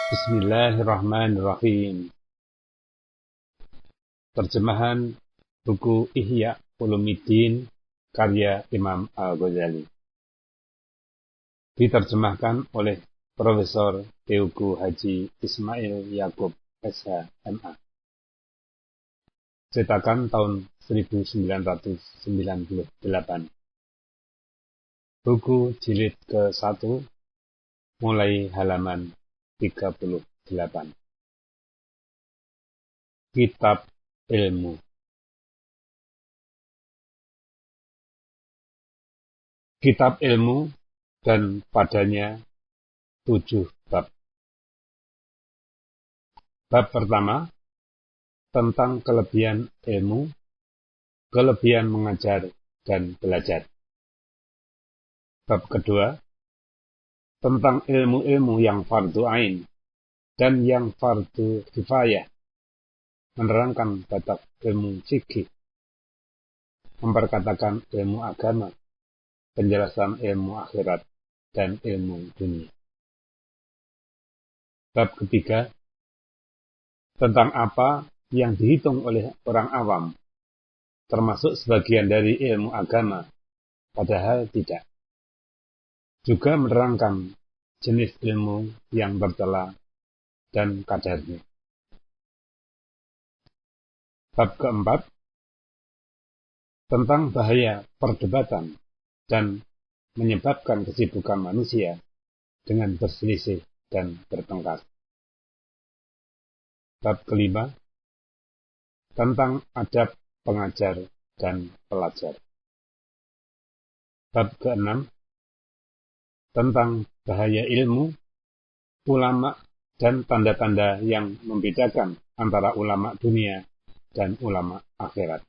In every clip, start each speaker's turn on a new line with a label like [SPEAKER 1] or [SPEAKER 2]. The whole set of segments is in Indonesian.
[SPEAKER 1] Bismillahirrahmanirrahim. Terjemahan buku Ihya Ulumuddin karya Imam Al-Ghazali. Diterjemahkan oleh Profesor Teuku Haji Ismail Yakub SH MA. Cetakan tahun 1998. Buku jilid ke-1 mulai halaman 38. Kitab Ilmu. Kitab Ilmu dan padanya 7 bab. Bab pertama tentang kelebihan ilmu, kelebihan mengajar dan belajar. Bab kedua tentang ilmu-ilmu yang fardu ain dan yang fardu kifayah, menerangkan batas ilmu fikih, memperkatakan ilmu agama, penjelasan ilmu akhirat dan ilmu dunia. Bab ketiga tentang apa yang dihitung oleh orang awam, termasuk sebagian dari ilmu agama, padahal tidak. Juga menerangkan jenis ilmu yang bercela dan kadarnya. Bab keempat tentang bahaya perdebatan dan menyebabkan kesibukan manusia dengan berselisih dan bertengkar. Bab kelima tentang adab pengajar dan pelajar. Bab keenam tentang bahaya ilmu, ulama, dan tanda-tanda yang membedakan antara ulama dunia dan ulama akhirat.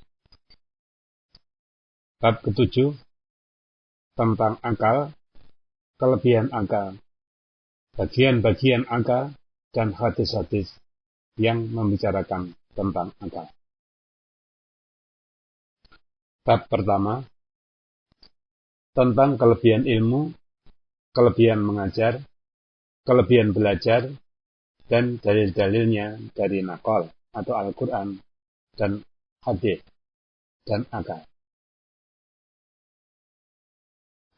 [SPEAKER 1] Bab ketujuh tentang akal, kelebihan akal, bagian-bagian akal, dan hadis-hadis yang membicarakan tentang akal. Bab pertama tentang kelebihan ilmu, kelebihan mengajar, kelebihan belajar, dan dalil-dalilnya dari naqal atau Al-Quran dan hadis dan akal.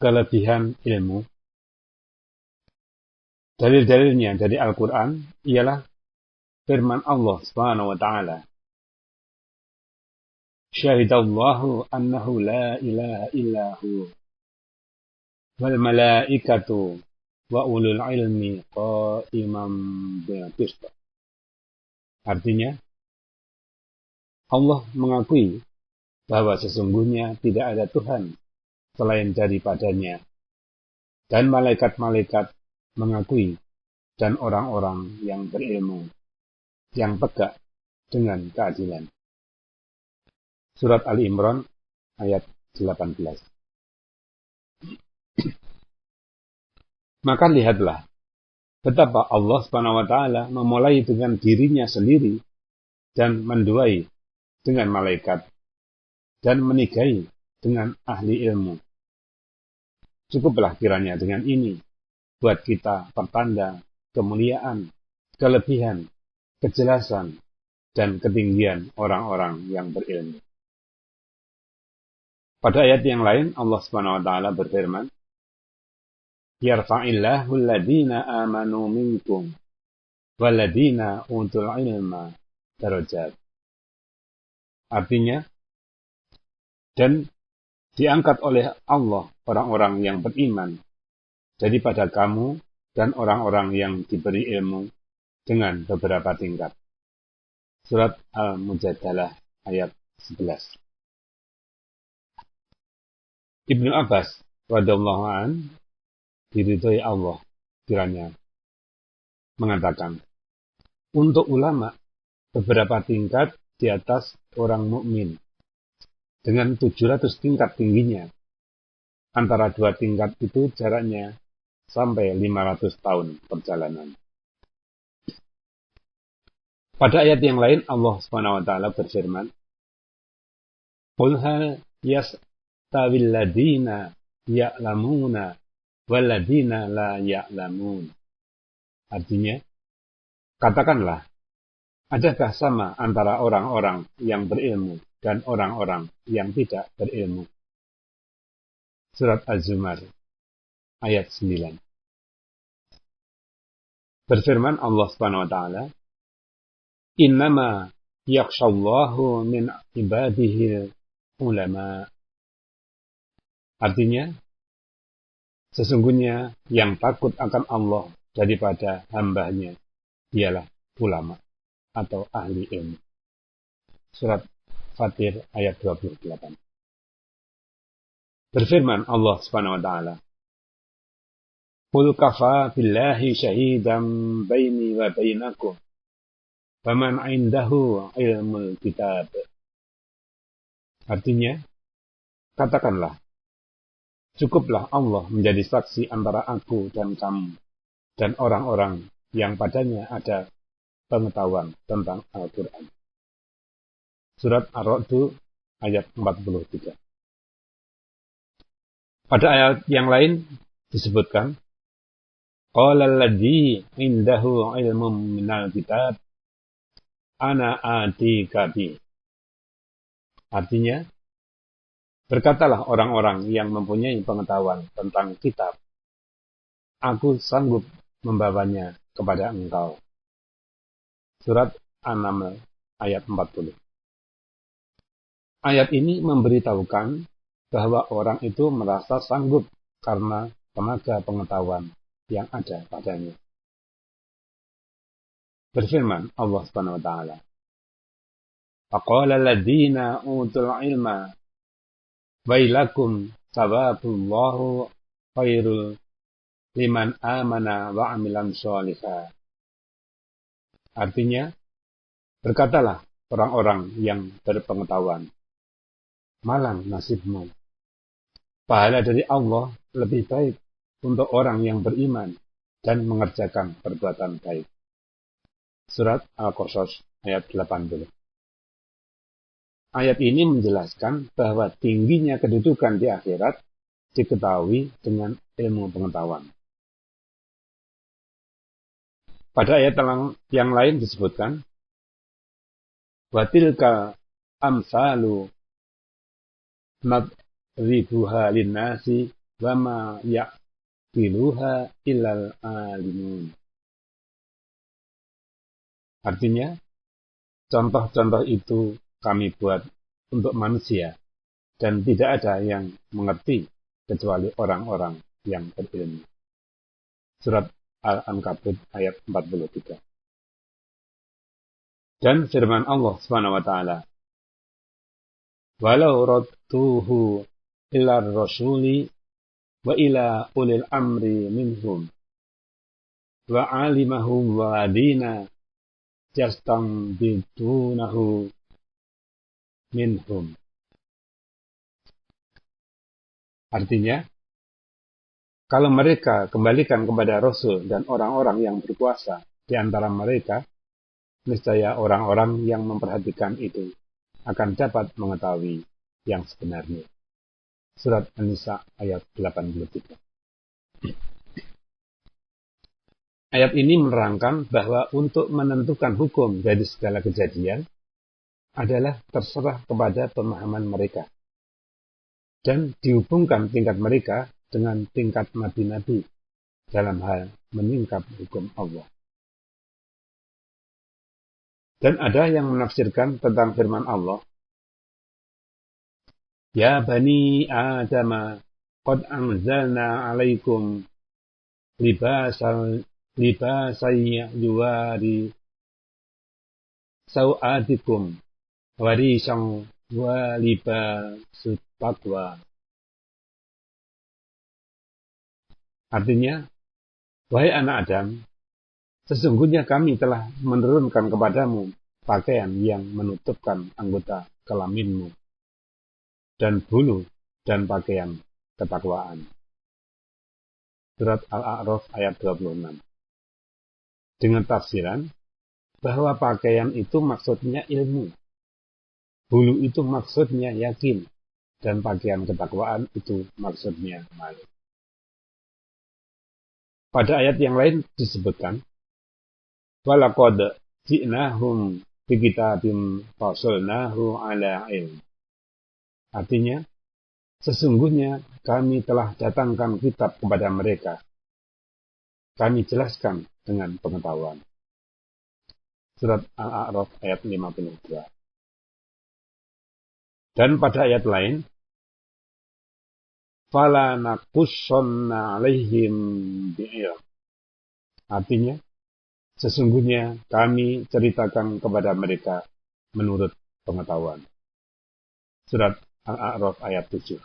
[SPEAKER 1] Kelebihan ilmu. Dalil-dalilnya dari Al-Quran ialah firman Allah Subhanahu wa ta'ala. Syahidallahu annahu la ilaha illahu wal malaikatu wa ulul ilmi qaiman bil qist. Artinya, Allah mengakui bahwa sesungguhnya tidak ada Tuhan selain daripadanya, dan malaikat-malaikat mengakui, dan orang-orang yang berilmu yang tegak dengan keadilan. Surat Ali Imran ayat 18. Maka lihatlah betapa Allah SWT memulai dengan dirinya sendiri dan menduai dengan malaikat dan menigai dengan ahli ilmu. Cukuplah kiranya dengan ini buat kita pertanda kemuliaan, kelebihan, kejelasan, dan ketinggian orang-orang yang berilmu. Pada ayat yang lain Allah SWT berfirman, Yarfa'illahu alladhina amanu minkum walladhina utul ilma darajat. Artinya, dan diangkat oleh Allah orang-orang yang beriman daripada kamu dan orang-orang yang diberi ilmu dengan beberapa tingkat. Surat Al-Mujadalah ayat 11. Ibnu Abbas radhiyallahu anhu diridhoi Allah kiranya mengatakan, untuk ulama beberapa tingkat di atas orang mukmin dengan 700 tingkat tingginya. Antara dua tingkat itu jaraknya sampai 500 tahun perjalanan. Pada ayat yang lain Allah SWT berfirman, Qul hal yastawil ladina ya'lamuna wal ladina la ya'lamun. Artinya, Katakanlah, adakah sama antara orang-orang yang berilmu dan orang-orang yang tidak berilmu? Surat Az-Zumar ayat 9. Berfirman Allah Subhanahu wa taala, "Innama yakhshallahu min ibadihi ulama." Artinya, sesungguhnya yang takut akan Allah daripada hambanya ialah ulama atau ahli ilmu. Surat Fatir ayat 28. Berfirman Allah Subhanahu wa taala, "Qul kafa billahi shahidan baini wa bainakum wa man 'indahu ilmul kitab." Artinya, katakanlah, cukuplah Allah menjadi saksi antara aku dan kamu dan orang-orang yang padanya ada pengetahuan tentang Al-Quran. Surat Ar-Ra'd ayat 43. Pada ayat yang lain disebutkan, qala alladzi 'indahu 'ilmun minal kitab ana atika bi. Artinya, berkatalah orang-orang yang mempunyai pengetahuan tentang kitab, aku sanggup membawanya kepada engkau. Surat An-Naml ayat 40. Ayat ini memberitahukan bahwa orang itu merasa sanggup karena tenaga pengetahuan yang ada padanya. Berfirman Allah Subhanahu wa taala, "Faqala alladziina utul 'ilma wailakum tsawabullahu khairul liman amana wa 'amilan sholihan." Artinya, berkatalah orang-orang yang berpengetahuan, malang nasibmu. Pahala dari Allah lebih baik untuk orang yang beriman dan mengerjakan perbuatan baik. Surat Al-Qasas ayat 80. Ayat ini menjelaskan bahwa tingginya kedudukan di akhirat diketahui dengan ilmu pengetahuan. Pada ayat yang lain disebutkan, wa tilka amsalu nadribuha linnasi wa ma ya'qiluha illal alimun. Artinya, contoh-contoh itu kami buat untuk manusia dan tidak ada yang mengerti kecuali orang-orang yang berilmu. Surat Al-Ankabut ayat 43. Dan firman Allah Subhanahu wa taala, "Walau radduhu ila rasuli wa ila ulil amri minhum wa alimahu waladina yastanbidunahu minhum." Artinya, kalau mereka kembalikan kepada Rasul dan orang-orang yang berkuasa di antara mereka, niscaya orang-orang yang memperhatikan itu akan dapat mengetahui yang sebenarnya. Surat An-Nisa ayat 83. Ayat ini menerangkan bahwa untuk menentukan hukum dari segala kejadian adalah terserah kepada pemahaman mereka dan dihubungkan tingkat mereka dengan tingkat nabi-nabi dalam hal menyingkap hukum Allah. Dan ada yang menafsirkan tentang firman Allah, "Ya bani Adam, qad anzalna 'alaikum libasan yuwari sawatikum warisan wa libasut taqwa." Artinya, wahai anak Adam, sesungguhnya kami telah menurunkan kepadamu pakaian yang menutupkan anggota kelaminmu dan bulu dan pakaian ketakwaan. Surat Al-A'raf ayat 26. Dengan tafsiran bahwa pakaian itu maksudnya ilmu, bulu itu maksudnya yakin, dan pakaian ketakwaan itu maksudnya malu. Pada ayat yang lain disebutkan, walaqad ji'nahum bi kitabim fasalnahu ala ilm. Artinya, sesungguhnya kami telah datangkan kitab kepada mereka. Kami jelaskan dengan pengetahuan. Surat Al-A'raf ayat 52. Dan pada ayat lain, fala naqussanna 'alaihim bi'ilm. Artinya, sesungguhnya kami ceritakan kepada mereka menurut pengetahuan. Surat Al-A'raf ayat 7.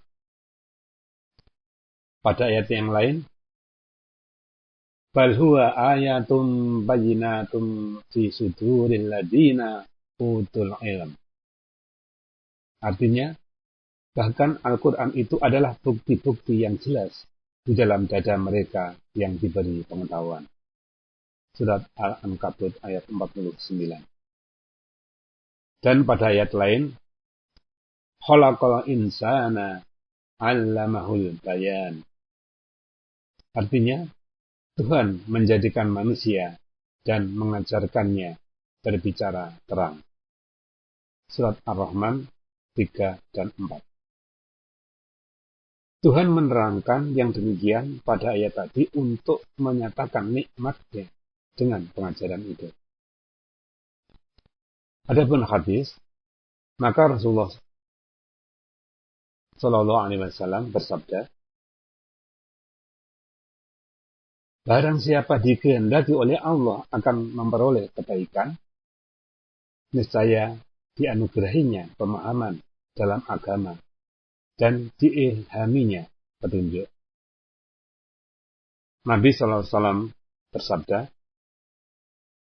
[SPEAKER 1] Pada ayat yang lain, bal huwa ayatum bayyinatum fi suduril ladina utul ilm. Artinya, bahkan Al-Quran itu adalah bukti-bukti yang jelas di dalam dada mereka yang diberi pengetahuan. Surat Al-Ankabut ayat 49. Dan pada ayat lain, khalaqal insana 'allamahul bayan. Artinya, Tuhan menjadikan manusia dan mengajarkannya berbicara terang. Surat Ar-Rahman 3 dan 4. Tuhan menerangkan yang demikian pada ayat tadi untuk menyatakan nikmatnya dengan pengajaran itu. Adapun hadis, maka Rasulullah Shallallahu Alaihi Wasallam bersabda, barang siapa dikehendaki oleh Allah akan memperoleh kebaikan, niscaya dianugerahinya pemahaman dalam agama dan diilhaminya petunjuk. Nabi SAW bersabda,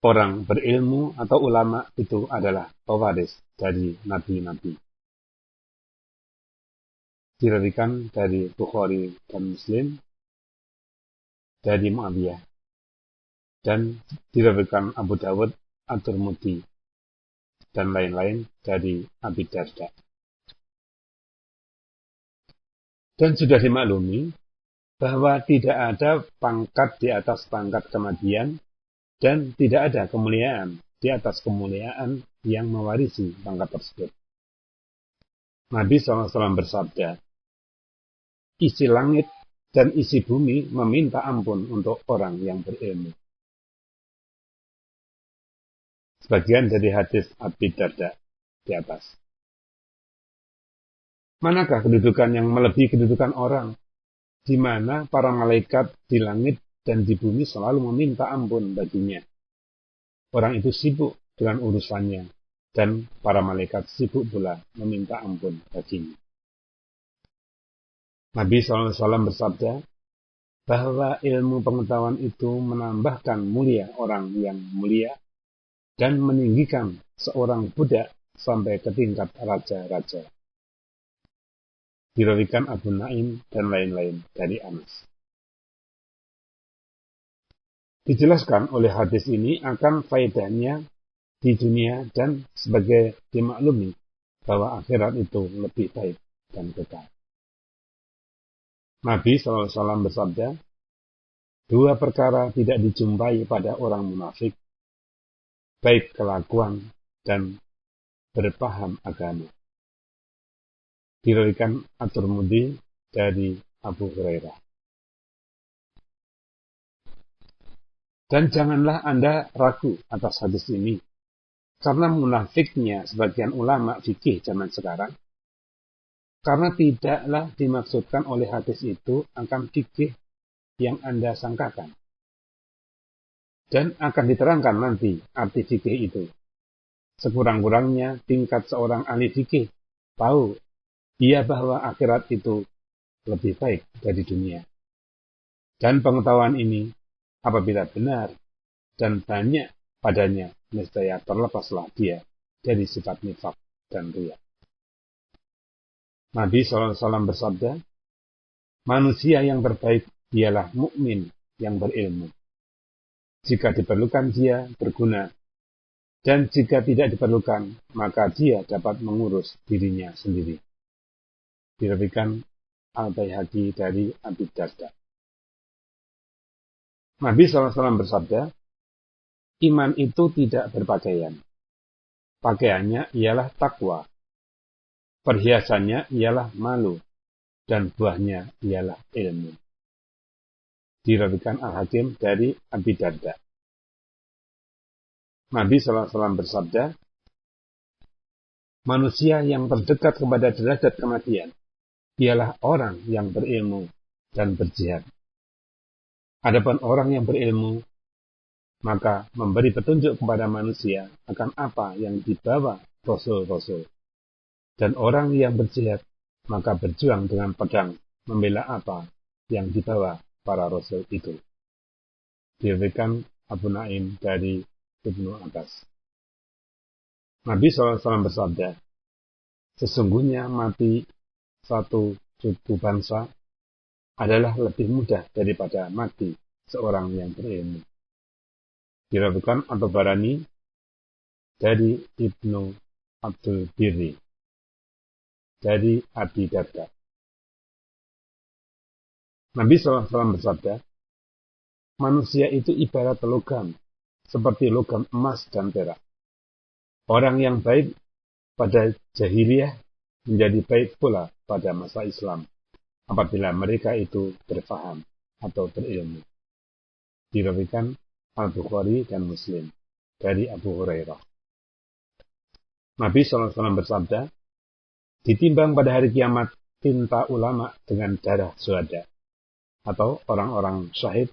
[SPEAKER 1] orang berilmu atau ulama itu adalah pewaris dari nabi-nabi. Diriwayatkan dari Bukhari dan Muslim, dari Muawiyah, dan diriwayatkan Abu Dawud, At-Tirmidzi, dan lain-lain dari Abi Darda. Dan sudah dimaklumi bahwa tidak ada pangkat di atas pangkat kematian dan tidak ada kemuliaan di atas kemuliaan yang mewarisi pangkat tersebut. Nabi SAW bersabda, isi langit dan isi bumi meminta ampun untuk orang yang berilmu. Sebagian dari hadis Abi Darda di atas. Manakah kedudukan yang melebihi kedudukan orang, di mana para malaikat di langit dan di bumi selalu meminta ampun baginya. Orang itu sibuk dengan urusannya, dan para malaikat sibuk pula meminta ampun baginya. Nabi SAW bersabda bahwa ilmu pengetahuan itu menambahkan mulia orang yang mulia dan meninggikan seorang budak sampai ke tingkat raja-raja. Diriwayatkan Abu Naim dan lain-lain dari Anas. Dijelaskan oleh hadis ini akan faedahnya di dunia dan sebagai dimaklumi bahwa akhirat itu lebih baik dan kekal. Nabi SAW bersabda, dua perkara tidak dijumpai pada orang munafik, baik kelakuan dan berpaham agama. Diriwayatkan At-Tirmidzi dari Abu Hurairah. Dan janganlah Anda ragu atas hadis ini, karena munafiknya sebagian ulama fikih zaman sekarang, karena tidaklah dimaksudkan oleh hadis itu akan fikih yang Anda sangkakan. Dan akan diterangkan nanti arti fikih itu. Sekurang-kurangnya tingkat seorang ahli fikih tahu ia bahwa akhirat itu lebih baik dari dunia. Dan pengetahuan ini, apabila benar dan banyak padanya, niscaya terlepaslah dia dari sifat nifaq dan riya. Nabi SAW bersabda, manusia yang terbaik dialah mukmin yang berilmu. Jika diperlukan dia berguna, dan jika tidak diperlukan, maka dia dapat mengurus dirinya sendiri. Diriwayatkan Al-Baihaqi dari Abi Darda. Nabi SAW bersabda, iman itu tidak berpakaian. Pakaiannya ialah takwa. Perhiasannya ialah malu. Dan buahnya ialah ilmu. Diriwayatkan Al-Hakim dari Abi Darda. Nabi SAW bersabda, manusia yang terdekat kepada derajat kematian ialah orang yang berilmu dan berjihad. Adapun orang yang berilmu, maka memberi petunjuk kepada manusia akan apa yang dibawa Rasul-Rasul. Dan orang yang berjihad, maka berjuang dengan pedang membela apa yang dibawa para Rasul itu. Diriwayatkan Abu Naim dari Ibnu Abbas. Nabi SAW bersabda, sesungguhnya mati satu suku bangsa adalah lebih mudah daripada mati seorang yang berilmu. Diriwayatkan At-Tabarani dari Ibnu Abdul Birri dari Abi Darda. Nabi SAW bersabda, manusia itu ibarat logam, seperti logam emas dan perak. Orang yang baik pada jahiliyah menjadi baik pula pada masa Islam, apabila mereka itu berfaham atau berilmu. Diriwayatkan Al-Bukhari dan Muslim dari Abu Hurairah. Nabi SAW bersabda, ditimbang pada hari kiamat tinta ulama dengan darah syuhada, atau orang-orang syahid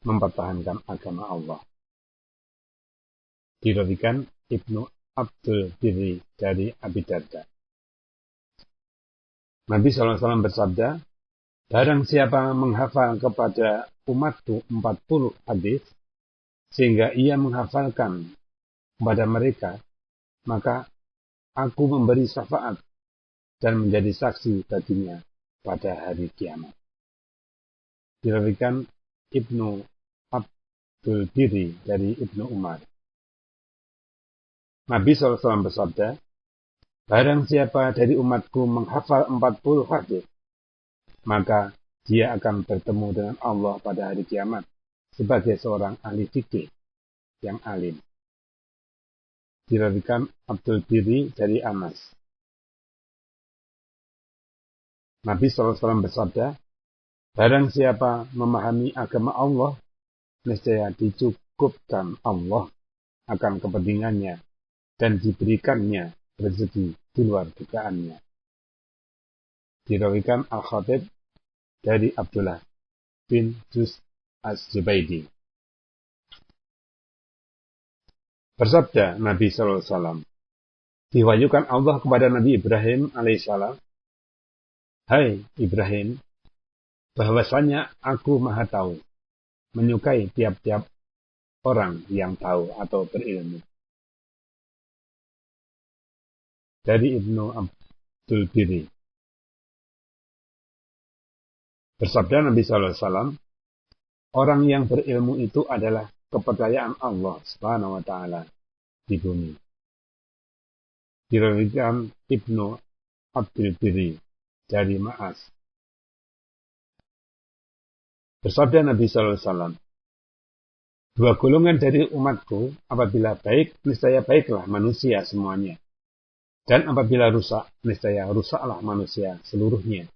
[SPEAKER 1] mempertahankan agama Allah. Diriwayatkan Ibnu Abdul Birri dari Abi Darda. Nabi SAW bersabda, barang siapa menghafal kepada umatku 40 hadis, sehingga ia menghafalkan kepada mereka, maka aku memberi syafaat dan menjadi saksi baginya pada hari kiamat. Diriwayatkan Ibnu Abdul Birri dari Ibnu Umar. Nabi SAW bersabda, barang siapa dari umatku menghafal 40 hadis, maka dia akan bertemu dengan Allah pada hari kiamat sebagai seorang ahli fikih yang alim. Diriwayatkan Abdul Birri dari Anas. Nabi SAW bersabda, barang siapa memahami agama Allah, niscaya dicukupkan Allah akan kepentingannya dan diberikannya rezeki di luar dugaannya. Diriwayatkan Al-Khatib dari Abdullah bin Juz Az-Zubaydi. Bersabda Nabi SAW, diwahyukan Allah kepada Nabi Ibrahim alaihissalam, hai Ibrahim, bahwasanya aku maha tahu, menyukai tiap-tiap orang yang tahu atau berilmu. Dari Ibnu Abdul Birri. Bersabda Nabi SAW, orang yang berilmu itu adalah kepercayaan Allah Subhanahu wa Ta'ala di bumi. Diriwayatkan Ibnu Abdul Birri dari Ma'as. Bersabda Nabi SAW, dua golongan dari umatku, apabila baik, niscaya baiklah manusia semuanya. Dan apabila rusak, niscaya rusaklah manusia seluruhnya,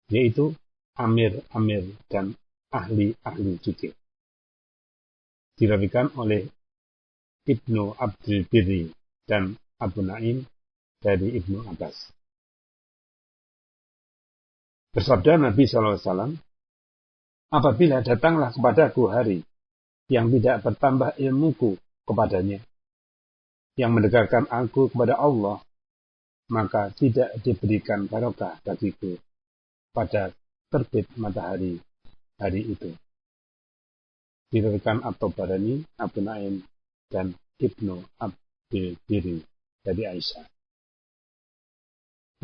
[SPEAKER 1] yaitu amir-amir dan ahli-ahli zikir. Diriwayatkan oleh Ibnu Abdul Birri dan Abu Naim dari Ibnu Abbas. Bersabda Nabi SAW, apabila datanglah kepadaku hari yang tidak bertambah ilmuku kepadanya, yang mendekatkan aku kepada Allah, maka tidak diberikan barokah bagiku pada terbit matahari hari itu. Diriwayatkan At-Tabarani, Abu Naim, dan Ibnu Abdul Birri dari Aisyah.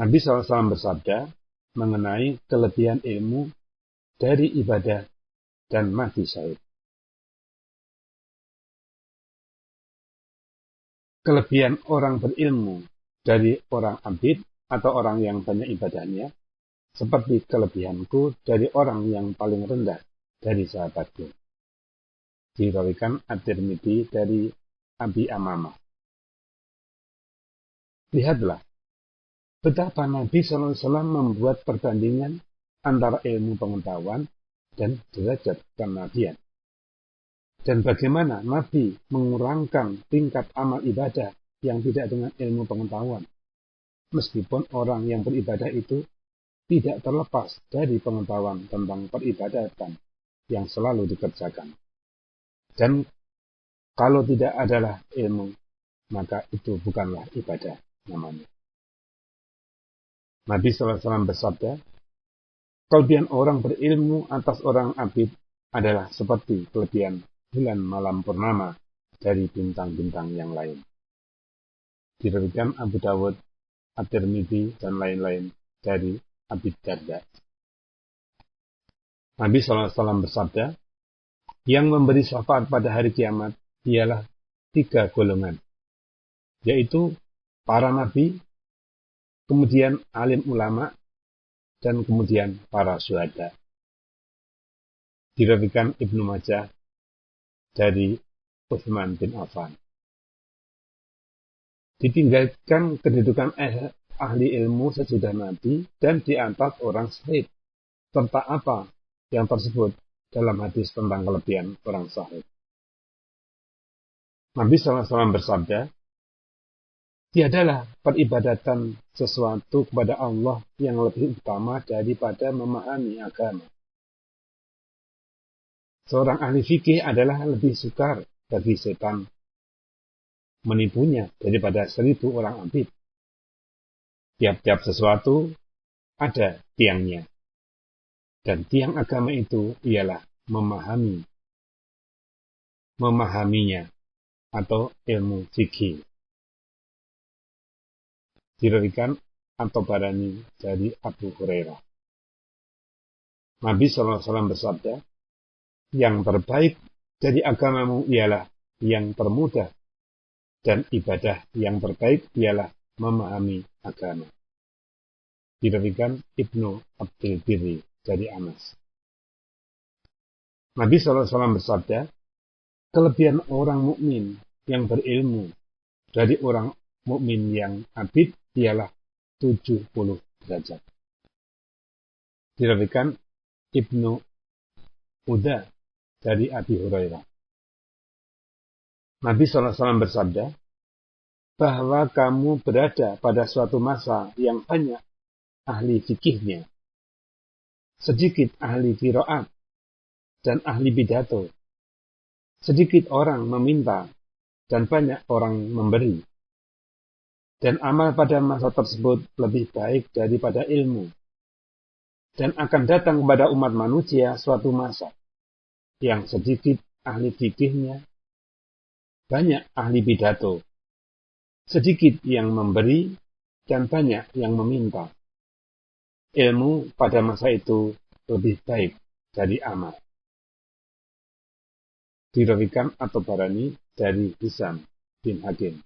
[SPEAKER 1] Nabi SAW bersabda mengenai kelebihan ilmu dari ibadah dan mati syahid. Kelebihan orang berilmu dari orang abid atau orang yang banyak ibadahnya, seperti kelebihanku dari orang yang paling rendah dari sahabatku. Dirawikan At-Tirmidzi dari Abi Amamah. Lihatlah betapa Nabi SAW membuat perbandingan antara ilmu pengetahuan dan derajat kenabian. Dan bagaimana Nabi mengurangkan tingkat amal ibadah yang tidak dengan ilmu pengetahuan. Meskipun orang yang beribadah itu tidak terlepas dari pengetahuan tentang peribadatan yang selalu dikerjakan. Dan kalau tidak adalah ilmu, maka itu bukanlah ibadah namanya. Nabi SAW bersabda, kelebihan orang berilmu atas orang abid adalah seperti kelebihan bulan malam purnama dari bintang-bintang yang lain. Diriwayatkan Abu Dawud, At-Tirmidzi, dan lain-lain dari Abi Darda. Nabi SAW bersabda, yang memberi syafaat pada hari kiamat ialah 3 golongan, yaitu para nabi, kemudian alim ulama, dan kemudian para syuhada. Diriwayatkan Ibnu Majah dari Utsman bin Affan. Ditinggalkan kedudukan ahli ilmu sesudah Nabi dan di atas orang syahid, serta apa yang tersebut dalam hadis tentang kelebihan orang syahid. Nabi SAW bersabda, tiadalah peribadatan sesuatu kepada Allah yang lebih utama daripada memahami agama. Seorang ahli fikih adalah lebih sukar bagi setan menipunya daripada 1000 orang abid. Tiap-tiap sesuatu ada tiangnya. Dan tiang agama itu ialah memahaminya atau ilmu fikih. Diriwayatkan At-Tabarani dari Abu Hurairah. Nabi SAW bersabda, yang terbaik dari agamamu ialah yang termudah, dan ibadah yang terbaik ialah memahami agama. Diriwayatkan Ibnu Abdul Birri dari Anas. Nabi SAW bersabda, kelebihan orang mukmin yang berilmu dari orang mukmin yang abid ialah 70 derajat. Diriwayatkan Ibnu Uda dari Abi Hurairah. Nabi SAW bersabda, bahwa kamu berada pada suatu masa yang banyak ahli fikihnya, sedikit ahli qiraat, dan ahli pidato, sedikit orang meminta, dan banyak orang memberi. Dan amal pada masa tersebut lebih baik daripada ilmu. Dan akan datang kepada umat manusia suatu masa yang sedikit ahli fikihnya, banyak ahli pidato, sedikit yang memberi, dan banyak yang meminta. Ilmu pada masa itu lebih baik dari amal. Diriwayatkan At-Tabarani dari Hisam bin Hakim.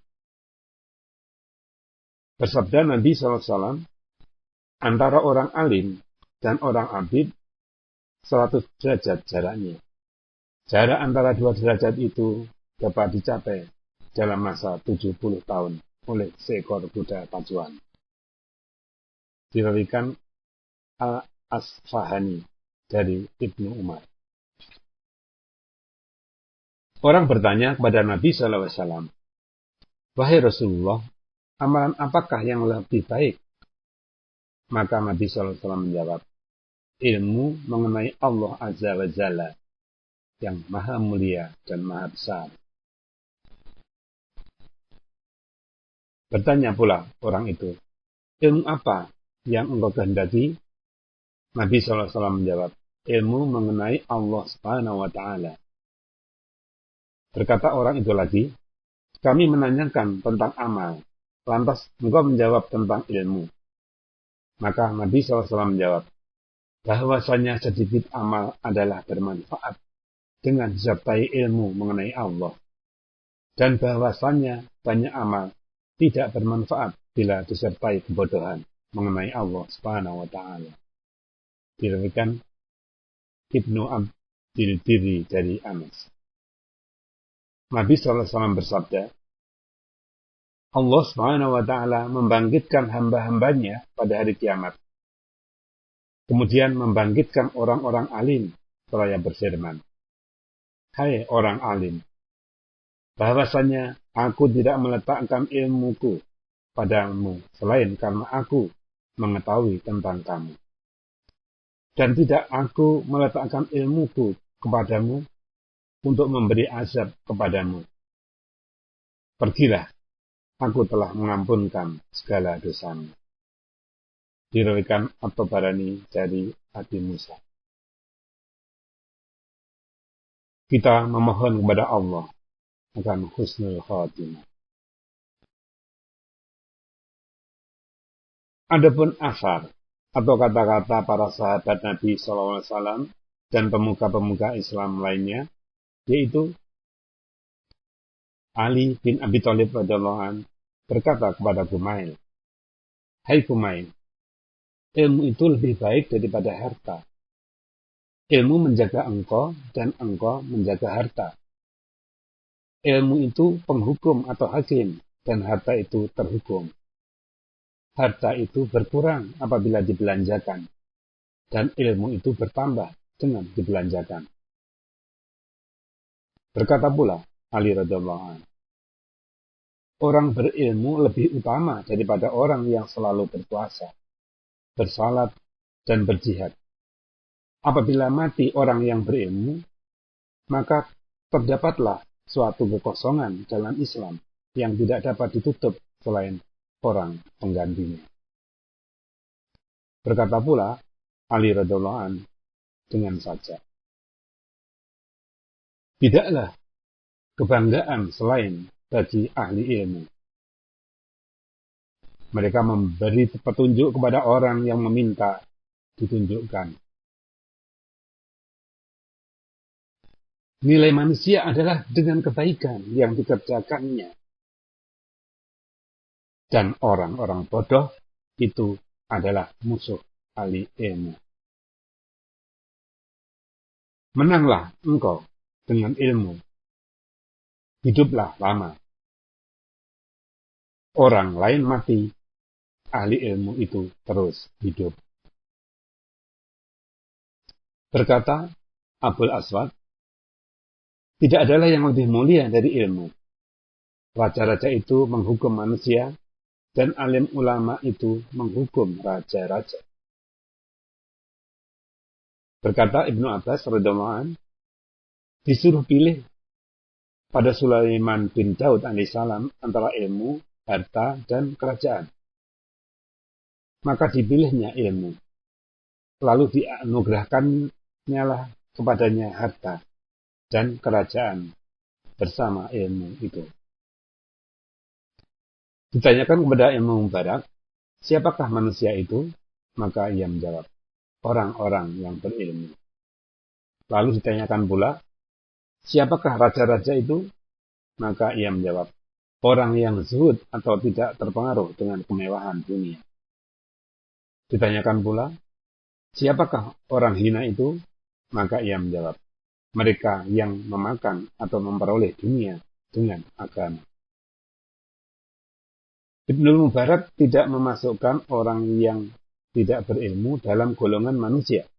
[SPEAKER 1] Bersabda Nabi SAW, antara orang alim dan orang abid 100 derajat jaraknya. Jarak antara 2 derajat itu dapat dicapai dalam masa 70 tahun oleh seekor kuda pacuan. Diriwayatkan Al-Asfahani dari Ibnu Umar. Orang bertanya kepada Nabi SAW, wahai Rasulullah, amalan apakah yang lebih baik? Maka Nabi SAW menjawab, ilmu mengenai Allah Azza wa Jalla yang maha mulia dan maha besar. Bertanya pula orang itu, ilmu apa yang engkau kehendaki? Nabi SAW menjawab, ilmu mengenai Allah Subhanahu wa Ta'ala. Berkata orang itu lagi, kami menanyakan tentang amal, lantas engkau menjawab tentang ilmu. Maka Nabi SAW menjawab, bahwasanya sedikit amal adalah bermanfaat dengan disertai ilmu mengenai Allah, dan bahwasanya banyak amal tidak bermanfaat bila disertai kebodohan mengenai Allah Subhanahu wa Ta'ala. Diriwayatkan Ibnu Abdul Birri dari Anas. Nabi SAW bersabda, Allah SWT membangkitkan hamba-hambanya pada hari kiamat. Kemudian membangkitkan orang-orang alim seraya berfirman, hai orang alim, bahwasanya aku tidak meletakkan ilmuku padamu selain karena aku mengetahui tentang kamu. Dan tidak aku meletakkan ilmuku kepadamu untuk memberi azab kepadamu. Pergilah, aku telah mengampunkan segala dosamu. Diriwayatkan At-Tabarani dari Abi Musa. Kita memohon kepada Allah akan husnul khatimah. Adapun asar atau kata-kata para sahabat Nabi SAW dan pemuka-pemuka Islam lainnya, yaitu Ali bin Abi Thalib radhiyallahu anhu berkata kepada Kumail, hai Kumail, ilmu itu lebih baik daripada harta. Ilmu menjaga engkau dan engkau menjaga harta. Ilmu itu penghukum atau hakim dan harta itu terhukum. Harta itu berkurang apabila dibelanjakan dan ilmu itu bertambah dengan dibelanjakan. Berkata pula Ali radhiyallahu anhu, orang berilmu lebih utama daripada orang yang selalu berpuasa, bersalat, dan berjihad. Apabila mati orang yang berilmu, maka terdapatlah suatu kekosongan dalam Islam yang tidak dapat ditutup selain orang penggantinya. Berkata pula Ali radhiyallahu anhu dengan saja, tidaklah kebanggaan selain bagi ahli ilmu. Mereka memberi petunjuk kepada orang yang meminta ditunjukkan. Nilai manusia adalah dengan kebaikan yang dikerjakannya. Dan orang-orang bodoh itu adalah musuh ahli ilmu. Menanglah engkau dengan ilmu. Hiduplah lama. Orang lain mati, ahli ilmu itu terus hidup. Berkata Abul Aswad, tidak adalah yang lebih mulia dari ilmu. Raja-raja itu menghukum manusia, dan alim ulama itu menghukum raja-raja. Berkata Ibnu Abbas radhiyallahu anhu, disuruh pilih pada Sulaiman bin Daud alaihissalam antara ilmu, harta, dan kerajaan. Maka dipilihnya ilmu. Lalu dianugerahkannya lah kepadanya harta dan kerajaan bersama ilmu itu. Ditanyakan kepada Imam Mubarak, siapakah manusia itu? Maka ia menjawab, orang-orang yang berilmu. Lalu ditanyakan pula, siapakah raja-raja itu? Maka ia menjawab, orang yang zuhud atau tidak terpengaruh dengan kemewahan dunia. Ditanyakan pula, siapakah orang hina itu? Maka ia menjawab, mereka yang memakan atau memperoleh dunia dengan agama. Ibnu Mubarak tidak memasukkan orang yang tidak berilmu dalam golongan manusia.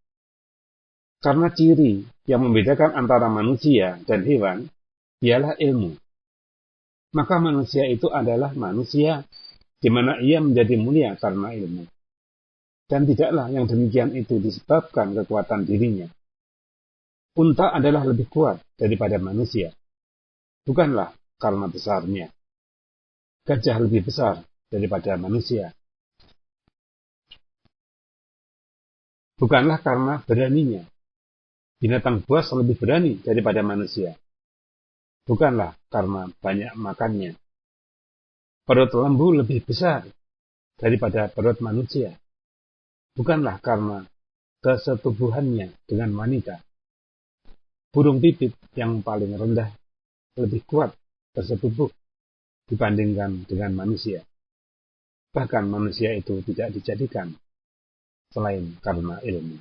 [SPEAKER 1] Karena ciri yang membedakan antara manusia dan hewan ialah ilmu. Maka manusia itu adalah manusia di mana ia menjadi mulia karena ilmu. Dan tidaklah yang demikian itu disebabkan kekuatan dirinya. Unta adalah lebih kuat daripada manusia. Bukanlah karena besarnya. Gajah lebih besar daripada manusia. Bukanlah karena beraninya. Binatang buas lebih berani daripada manusia. Bukanlah karena banyak makannya. Perut lembu lebih besar daripada perut manusia. Bukanlah karena kesetubuhannya dengan wanita. Burung pipit yang paling rendah lebih kuat tersetubuh dibandingkan dengan manusia. Bahkan manusia itu tidak dijadikan selain karena ilmu.